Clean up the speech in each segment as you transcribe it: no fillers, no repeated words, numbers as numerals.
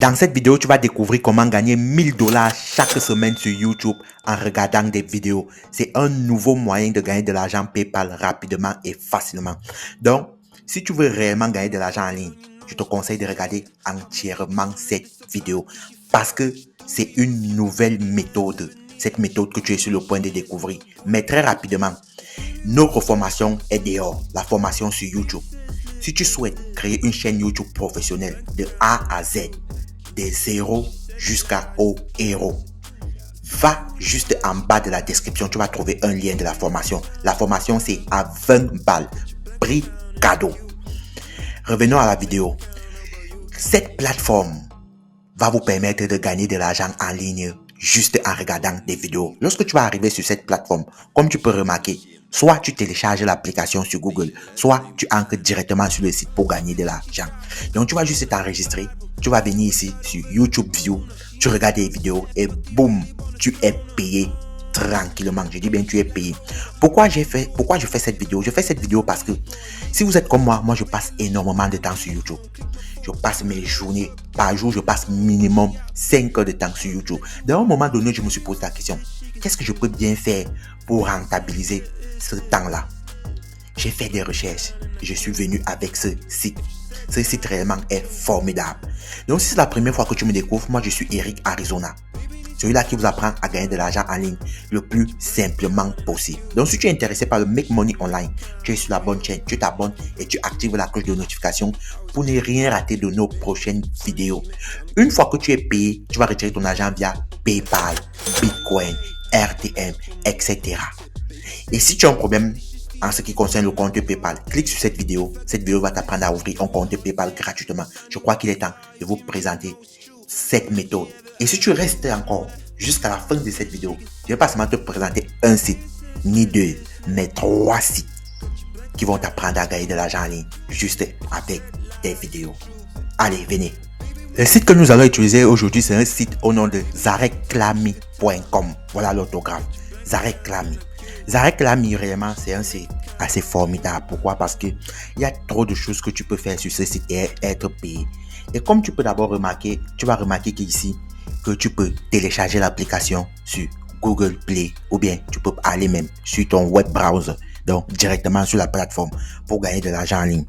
Dans cette vidéo, tu vas découvrir comment gagner 1000 dollars chaque semaine sur YouTube en regardant des vidéos. C'est un nouveau moyen de gagner de l'argent PayPal rapidement et facilement. Donc, si tu veux réellement gagner de l'argent en ligne, je te conseille de regarder entièrement cette vidéo parce que c'est une nouvelle méthode. Cette méthode que tu es sur le point de découvrir. Mais très rapidement, notre formation est dehors, la formation sur YouTube. Si tu souhaites créer une chaîne YouTube professionnelle de A à Z, des zéros jusqu'au héros, va juste en bas de la description, tu vas trouver un lien de la formation. La formation, c'est à 20 balles, prix cadeau. Revenons à la vidéo. Cette plateforme va vous permettre de gagner de l'argent en ligne juste en regardant des vidéos. Lorsque tu vas arriver sur cette plateforme, comme tu peux remarquer, soit tu télécharges l'application sur Google, soit tu ancres directement sur le site pour gagner de l'argent. Donc, tu vas juste t'enregistrer. Tu vas venir ici sur YouTube View, tu regardes des vidéos et boum, tu es payé tranquillement. Je dis bien tu es payé. Pourquoi je fais cette vidéo? Je fais cette vidéo parce que si vous êtes comme moi je passe énormément de temps sur YouTube. Je passe mes journées par jour, je passe minimum 5 heures de temps sur YouTube. Dans un moment donné, je me suis posé la question, qu'est-ce que je peux bien faire pour rentabiliser ce temps-là? J'ai fait des recherches et je suis venu avec ce site. Ce site réellement est formidable. Donc, si c'est la première fois que tu me découvres, moi je suis Eric Arizona. Celui-là qui vous apprend à gagner de l'argent en ligne le plus simplement possible. Donc, si tu es intéressé par le Make Money Online, tu es sur la bonne chaîne, tu t'abonnes et tu actives la cloche de notification pour ne rien rater de nos prochaines vidéos. Une fois que tu es payé, tu vas retirer ton argent via PayPal, Bitcoin, RTM, etc. Et si tu as un problème en ce qui concerne le compte PayPal, clique sur cette vidéo. Cette vidéo va t'apprendre à ouvrir un compte PayPal gratuitement. Je crois qu'il est temps de vous présenter cette méthode. Et si tu restes encore jusqu'à la fin de cette vidéo, je vais pas seulement te présenter un site, ni deux, mais 3 sites qui vont t'apprendre à gagner de l'argent en ligne juste avec des vidéos. Allez, venez. Le site que nous allons utiliser aujourd'hui, c'est un site au nom de zareklami.com. Voilà l'autographe. Zareklami. Zareklami, réellement, c'est un site assez formidable. Pourquoi? Parce que il y a trop de choses que tu peux faire sur ce site et être payé. Et comme tu peux d'abord remarquer, tu vas remarquer qu'ici, que tu peux télécharger l'application sur Google Play ou bien tu peux aller même sur ton web browser, donc directement sur la plateforme pour gagner de l'argent en ligne.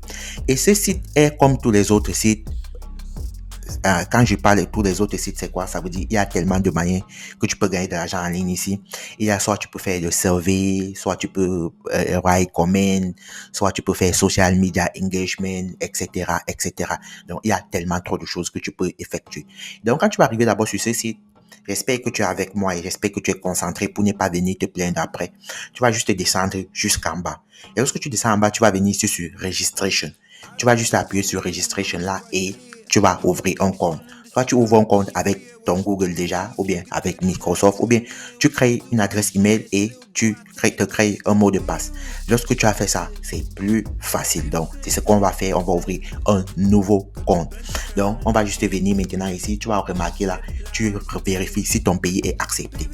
Et ce site est comme tous les autres sites. Quand je parle de tous les autres sites, c'est quoi? Ça veut dire il y a tellement de moyens que tu peux gagner de l'argent en ligne ici. Il y a soit tu peux faire le survey, soit tu peux write comment, soit tu peux faire social media engagement, etc., etc. Donc, il y a tellement trop de choses que tu peux effectuer. Donc, quand tu vas arriver d'abord sur ce site, j'espère que tu es avec moi et j'espère que tu es concentré pour ne pas venir te plaindre après. Tu vas juste descendre jusqu'en bas. Et lorsque tu descends en bas, tu vas venir ici sur Registration. Tu vas juste appuyer sur Registration là et tu vas ouvrir un compte. Soit tu ouvres un compte avec ton Google déjà, ou bien avec Microsoft, ou bien tu crées une adresse email et tu te crées un mot de passe. Lorsque tu as fait ça, c'est plus facile. Donc, c'est ce qu'on va faire. On va ouvrir un nouveau compte. Donc, on va juste venir maintenant ici. Tu vas remarquer là, tu vérifies si ton pays est accepté.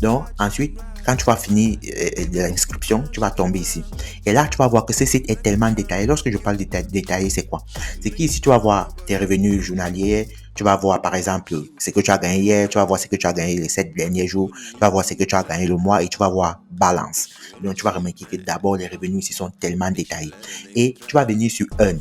Donc, ensuite, quand tu vas finir l'inscription, tu vas tomber ici. Et là, tu vas voir que ce site est tellement détaillé. Lorsque je parle de détaillé, c'est quoi? C'est qu'ici, tu vas voir tes revenus journaliers. Tu vas voir, par exemple, ce que tu as gagné hier. Tu vas voir ce que tu as gagné les 7 derniers jours. Tu vas voir ce que tu as gagné le mois et tu vas voir balance. Donc, tu vas remarquer que d'abord, les revenus ici sont tellement détaillés. Et tu vas venir sur Earn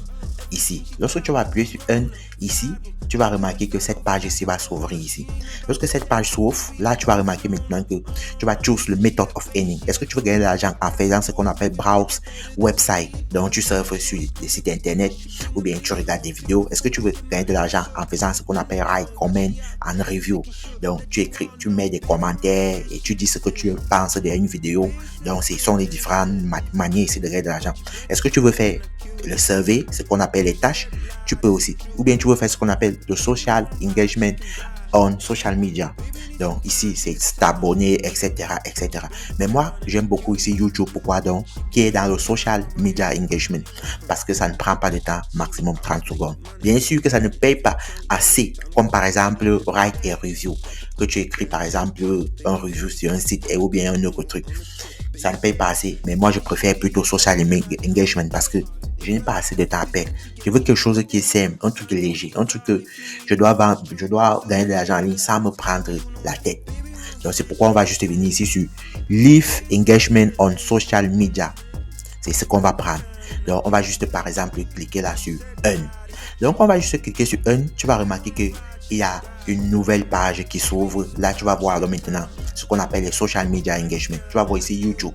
ici. Lorsque tu vas appuyer sur Earn ici, tu vas remarquer que cette page ici va s'ouvrir ici. Lorsque cette page s'ouvre, là, tu vas remarquer maintenant que tu vas choose le method of earning. Est-ce que tu veux gagner de l'argent en faisant ce qu'on appelle browse website? Donc, tu surfes sur des sites internet ou bien tu regardes des vidéos. Est-ce que tu veux gagner de l'argent en faisant ce qu'on appelle write comment and review? Donc, tu écris, tu mets des commentaires et tu dis ce que tu penses d'une vidéo. Donc, ce sont les différentes manières ici de gagner de l'argent. Est-ce que tu veux faire le survey, ce qu'on appelle les tâches? Tu peux aussi. Ou bien tu veux faire ce qu'on appelle le social engagement on social media. Donc ici, c'est t'abonner, etc., etc. Mais moi, j'aime beaucoup ici YouTube. Pourquoi donc? Qui est dans le social media engagement. Parce que ça ne prend pas de temps, maximum 30 secondes. Bien sûr que ça ne paye pas assez. Comme par exemple, write a review. Que tu écris par exemple un review sur un site ou bien un autre truc. Ça ne paye pas assez. Mais moi, je préfère plutôt social engagement parce que je n'ai pas assez de temps à perdre. Je veux quelque chose qui est simple, un truc léger, un truc que je dois vendre, je dois gagner de l'argent en ligne sans me prendre la tête. Donc, c'est pourquoi on va juste venir ici sur Leave Engagement on Social Media. C'est ce qu'on va prendre. Donc, on va juste, par exemple, cliquer là sur Earn. Donc, on va juste cliquer sur Earn. Tu vas remarquer qu'il y a une nouvelle page qui s'ouvre. Là, tu vas voir donc, maintenant ce qu'on appelle les Social Media Engagement. Tu vas voir ici YouTube.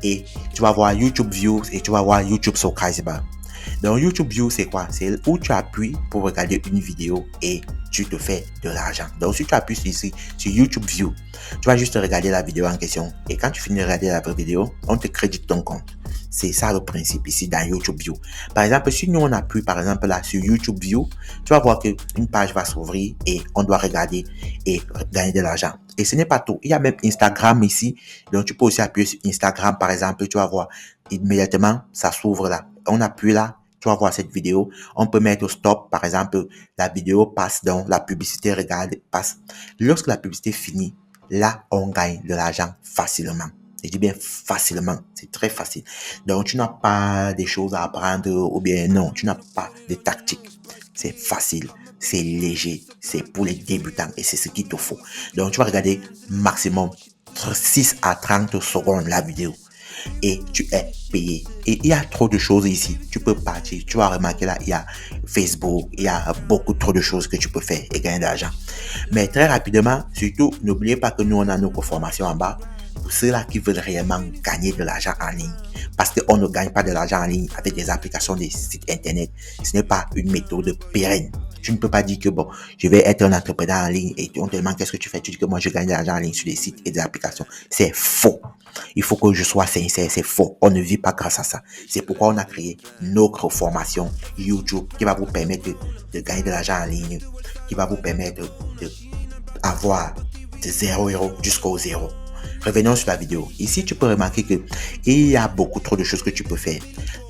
Et tu vas voir YouTube Views et tu vas voir YouTube Subscriber. Donc, YouTube Views, c'est quoi? C'est où tu appuies pour regarder une vidéo et tu te fais de l'argent. Donc, si tu appuies ici sur YouTube View, tu vas juste regarder la vidéo en question. Et quand tu finis de regarder la vidéo, on te crédite ton compte. C'est ça le principe ici dans YouTube View. Par exemple, si nous on appuie par exemple là sur YouTube View, tu vas voir qu'une page va s'ouvrir et on doit regarder et gagner de l'argent. Et ce n'est pas tout. Il y a même Instagram ici. Donc tu peux aussi appuyer sur Instagram par exemple. Tu vas voir immédiatement ça s'ouvre là. On appuie là. Tu vas voir cette vidéo. On peut mettre au stop. Par exemple, la vidéo passe donc la publicité regarde passe. Lorsque la publicité finit, là on gagne de l'argent facilement. Je dis bien facilement, c'est très facile. Donc, tu n'as pas des choses à apprendre ou bien non, tu n'as pas de tactique. C'est facile, c'est léger, c'est pour les débutants et c'est ce qu'il te faut. Donc, tu vas regarder maximum 6 à 30 secondes la vidéo et tu es payé. Et il y a trop de choses ici. Tu peux partir. Tu vas remarquer là, il y a Facebook, il y a beaucoup trop de choses que tu peux faire et gagner de l'argent. Mais très rapidement, surtout, n'oubliez pas que nous, on a nos formations en bas. Pour ceux-là qui veulent réellement gagner de l'argent en ligne. Parce qu'on ne gagne pas de l'argent en ligne avec des applications, des sites internet. Ce n'est pas une méthode pérenne. Tu ne peux pas dire que bon, je vais être un entrepreneur en ligne et on te demande qu'est-ce que tu fais. Tu dis que moi, je gagne de l'argent en ligne sur des sites et des applications. C'est faux. Il faut que je sois sincère. C'est faux. On ne vit pas grâce à ça. C'est pourquoi on a créé notre formation YouTube qui va vous permettre de gagner de l'argent en ligne, qui va vous permettre d'avoir de 0 € jusqu'au 0. Revenons sur la vidéo. Ici, tu peux remarquer que il y a beaucoup trop de choses que tu peux faire.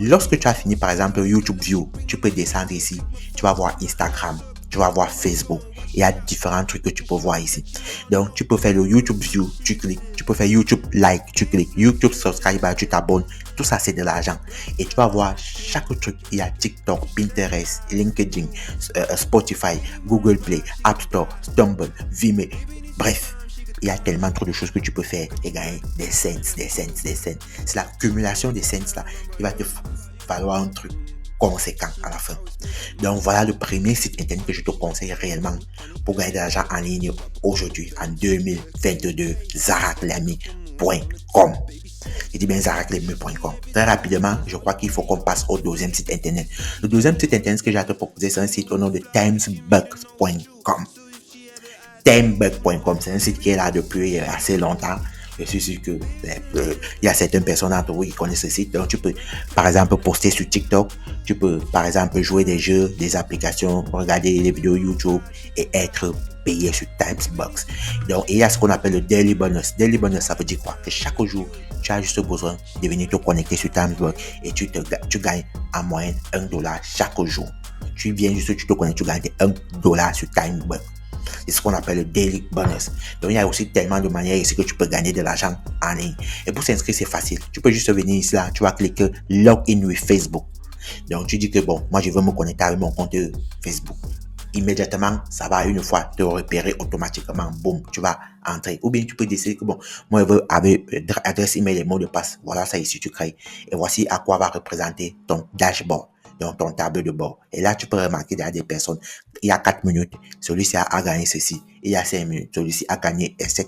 Lorsque tu as fini, par exemple, YouTube View, tu peux descendre ici. Tu vas voir Instagram, tu vas voir Facebook. Il y a différents trucs que tu peux voir ici. Donc, tu peux faire le YouTube View, tu cliques. Tu peux faire YouTube Like, tu cliques. YouTube Subscriber, tu t'abonnes. Tout ça, c'est de l'argent. Et tu vas voir chaque truc. Il y a TikTok, Pinterest, LinkedIn, Spotify, Google Play, App Store, Stumble, Vimeo. Bref. Il y a tellement trop de choses que tu peux faire et gagner des cents. C'est l'accumulation des cents là qui va te falloir un truc conséquent à la fin. Donc voilà le premier site internet que je te conseille réellement pour gagner de l'argent en ligne aujourd'hui en 2022, zaraklamy.com. Je dis bien zaraklamy.com. Très rapidement, je crois qu'il faut qu'on passe au deuxième site internet. Le deuxième site internet que j'ai à te proposer, c'est un site au nom de timesbucks.com. Timesbucks.com, c'est un site qui est là depuis assez longtemps. Je suis sûr que il y a certaines personnes d'entre vous qui connaissent ce site. Donc, tu peux, par exemple, poster sur TikTok. Tu peux, par exemple, jouer des jeux, des applications, regarder les vidéos YouTube et être payé sur Timesbucks. Donc, il y a ce qu'on appelle le Daily Bonus. Daily Bonus, ça veut dire quoi? Que chaque jour, tu as juste besoin de venir te connecter sur Timesbucks et tu gagnes en moyenne $1 chaque jour. Tu viens juste, tu te connectes, tu gagnes $1 sur Timesbucks. C'est ce qu'on appelle le daily bonus. Donc, il y a aussi tellement de manières ici que tu peux gagner de l'argent en ligne. Et pour s'inscrire, c'est facile. Tu peux juste venir ici, là, tu vas cliquer Login with Facebook. Donc, tu dis que bon, moi, je veux me connecter avec mon compte Facebook. Immédiatement, ça va une fois te repérer automatiquement. Boum, tu vas entrer. Ou bien tu peux décider que bon, moi, je veux avec adresse email et mot de passe. Voilà, ça ici, tu crées. Et voici à quoi va représenter ton dashboard. Donc, ton tableau de bord. Et là, tu peux remarquer qu'il y a des personnes. Il y a 4 minutes, celui-ci a gagné ceci. Il y a 5 minutes, celui-ci a gagné, etc.,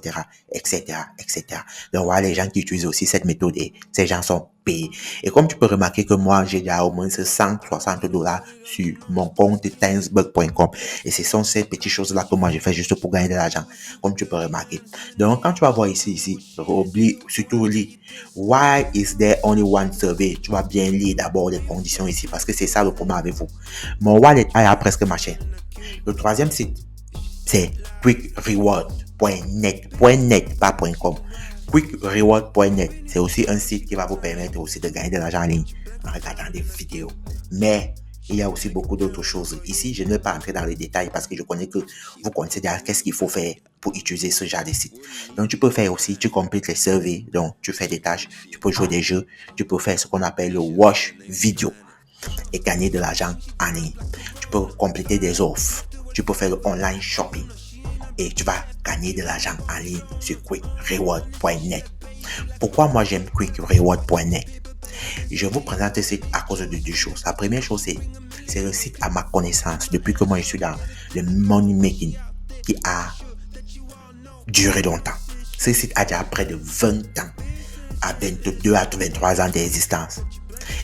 etc., etc. Donc, voilà les gens qui utilisent aussi cette méthode et ces gens sont payés. Et comme tu peux remarquer que moi, j'ai déjà au moins $160 sur mon compte timesbucks.com. Et ce sont ces petites choses-là que moi, je fais juste pour gagner de l'argent, comme tu peux remarquer. Donc, quand tu vas voir ici, oublie, surtout lis. Why is there only one survey? Tu vas bien lire d'abord les conditions ici parce que c'est ça le problème avec vous. Mon wallet a presque marché. Le troisième site, c'est quickreward.net, pas .com. quickreward.net, c'est aussi un site qui va vous permettre aussi de gagner de l'argent en ligne en regardant des vidéos. Mais il y a aussi beaucoup d'autres choses. Ici, je ne vais pas entrer dans les détails parce que je connais que vous connaissez déjà qu'est-ce qu'il faut faire pour utiliser ce genre de site. Donc, tu peux faire aussi, tu complètes les surveys, donc tu fais des tâches, tu peux jouer des jeux, tu peux faire ce qu'on appelle le watch vidéo. et gagner de l'argent en ligne. Tu peux compléter des offres. Tu peux faire le online shopping et tu vas gagner de l'argent en ligne sur quickreward.net. Pourquoi moi j'aime quickreward.net? Je vous présente ce site à cause de deux choses. La première chose, c'est le site à ma connaissance depuis que moi je suis dans le money making qui a duré longtemps. Ce site a déjà près de 20 ans, à 22 à 23 ans d'existence.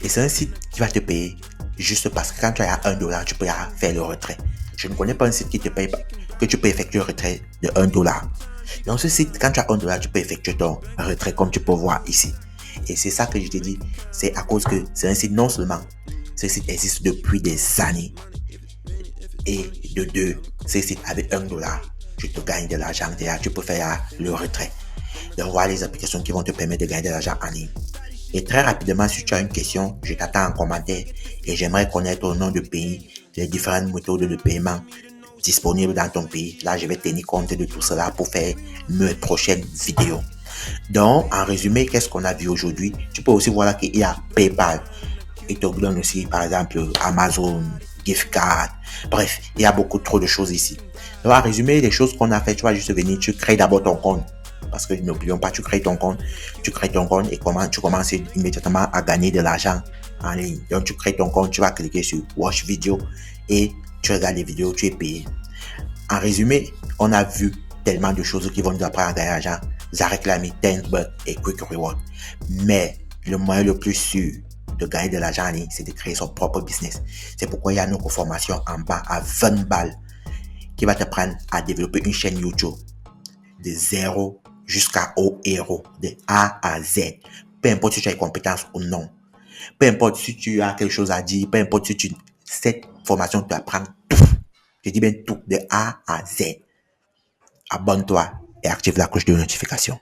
Et c'est un site qui va te payer juste parce que quand tu as $1, tu peux faire le retrait. Je ne connais pas un site qui te paye que tu peux effectuer le retrait de $1. Dans ce site, quand tu as $1, tu peux effectuer ton retrait comme tu peux voir ici. Et c'est ça que je te dis, c'est à cause que c'est un site non seulement, ce site existe depuis des années. Et de deux, ce site avec $1, tu te gagnes de l'argent derrière, tu peux faire le retrait. Donc voilà les applications qui vont te permettre de gagner de l'argent en ligne. Et très rapidement, si tu as une question, je t'attends en commentaire et j'aimerais connaître au nom de pays les différentes méthodes de paiement disponibles dans ton pays. Là, je vais tenir compte de tout cela pour faire mes prochaines vidéos. Donc, en résumé, qu'est-ce qu'on a vu aujourd'hui? Tu peux aussi voir qu'il y a PayPal. Il te donne aussi, par exemple, Amazon, gift card. Bref, il y a beaucoup trop de choses ici. Donc, en résumé, les choses qu'on a fait, tu vas juste venir, tu crées d'abord ton compte. Parce que n'oublions pas, tu crées ton compte et tu commences immédiatement à gagner de l'argent en ligne. Donc, tu crées ton compte, tu vas cliquer sur Watch Video et tu regardes les vidéos, tu es payé. En résumé, on a vu tellement de choses qui vont nous apprendre à gagner de l'argent. Zarek Lamy, Tenbot et Quick Reward. Mais le moyen le plus sûr de gagner de l'argent en ligne, c'est de créer son propre business. C'est pourquoi il y a notre formation en bas à 20 balles qui va t'apprendre à développer une chaîne YouTube de zéro jusqu'à haut héros, de A à Z. Peu importe si tu as des compétences ou non. Peu importe si tu as quelque chose à dire, peu importe si cette formation t'apprend tout. Je dis bien tout, de A à Z. Abonne-toi et active la cloche de notification.